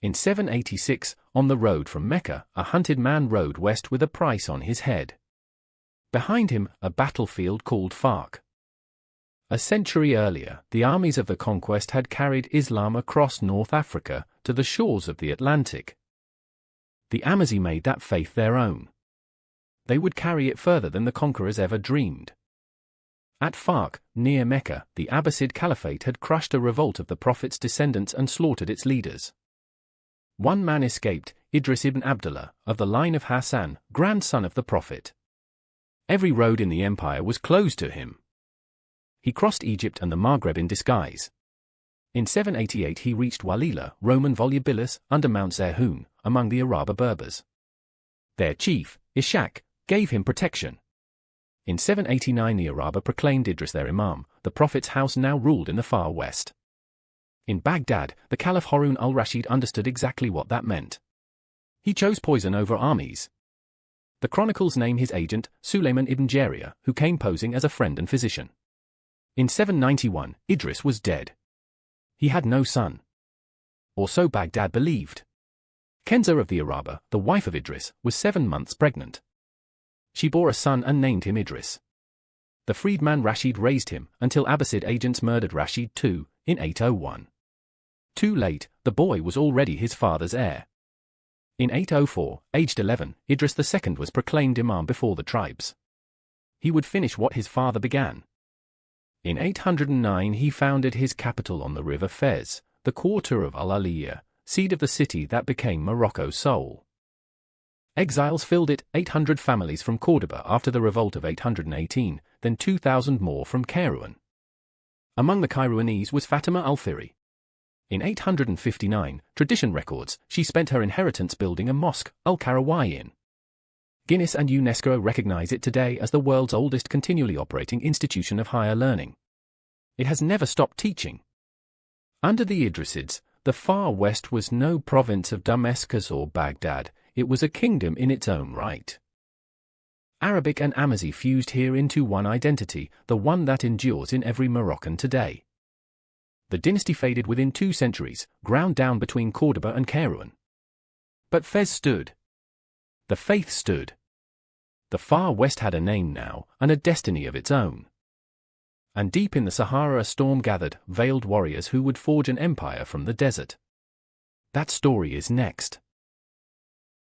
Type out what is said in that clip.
In 786, on the road from Mecca, a hunted man rode west with a price on his head. Behind him, a battlefield called Fark. A century earlier, the armies of the conquest had carried Islam across North Africa to the shores of the Atlantic. The Amazi made that faith their own. They would carry it further than the conquerors ever dreamed. At Fark, near Mecca, the Abbasid Caliphate had crushed a revolt of the Prophet's descendants and slaughtered its leaders. One man escaped, Idris ibn Abdullah, of the line of Hassan, grandson of the Prophet. Every road in the empire was closed to him. He crossed Egypt and the Maghrib in disguise. In 788 he reached Walila, Roman volubilis, under Mount Zerhoun, among the Araba Berbers. Their chief, Ishaq, gave him protection. In 789 the Araba proclaimed Idris their imam. The Prophet's house now ruled in the far west. In Baghdad, the Caliph Harun al-Rashid understood exactly what that meant. He chose poison over armies. The chronicles name his agent, Sulayman ibn Jariyah, who came posing as a friend and physician. In 791, Idris was dead. He had no son. Or so Baghdad believed. Kenza of the Araba, the wife of Idris, was 7 months pregnant. She bore a son and named him Idris. The freedman Rashid raised him, until Abbasid agents murdered Rashid too, in 801. Too late, the boy was already his father's heir. In 804, aged 11, Idris II was proclaimed imam before the tribes. He would finish what his father began. In 809 he founded his capital on the river Fez, the quarter of Al-Aliyah, seat of the city that became Morocco's soul. Exiles filled it, 800 families from Cordoba after the revolt of 818, then 2,000 more from Kairouan. Among the Kairouanese was Fatima al-Fihri. In 859, tradition records, she spent her inheritance building a mosque, al-Qarawiyyin. Guinness and UNESCO recognize it today as the world's oldest continually operating institution of higher learning. It has never stopped teaching. Under the Idrisids, the far west was no province of Damascus or Baghdad, it was a kingdom in its own right. Arabic and Amazi fused here into one identity, the one that endures in every Moroccan today. The dynasty faded within 2 centuries, ground down between Cordoba and Kairouan. But Fez stood. The faith stood. The far west had a name now, and a destiny of its own. And deep in the Sahara a storm gathered, veiled warriors who would forge an empire from the desert. That story is next.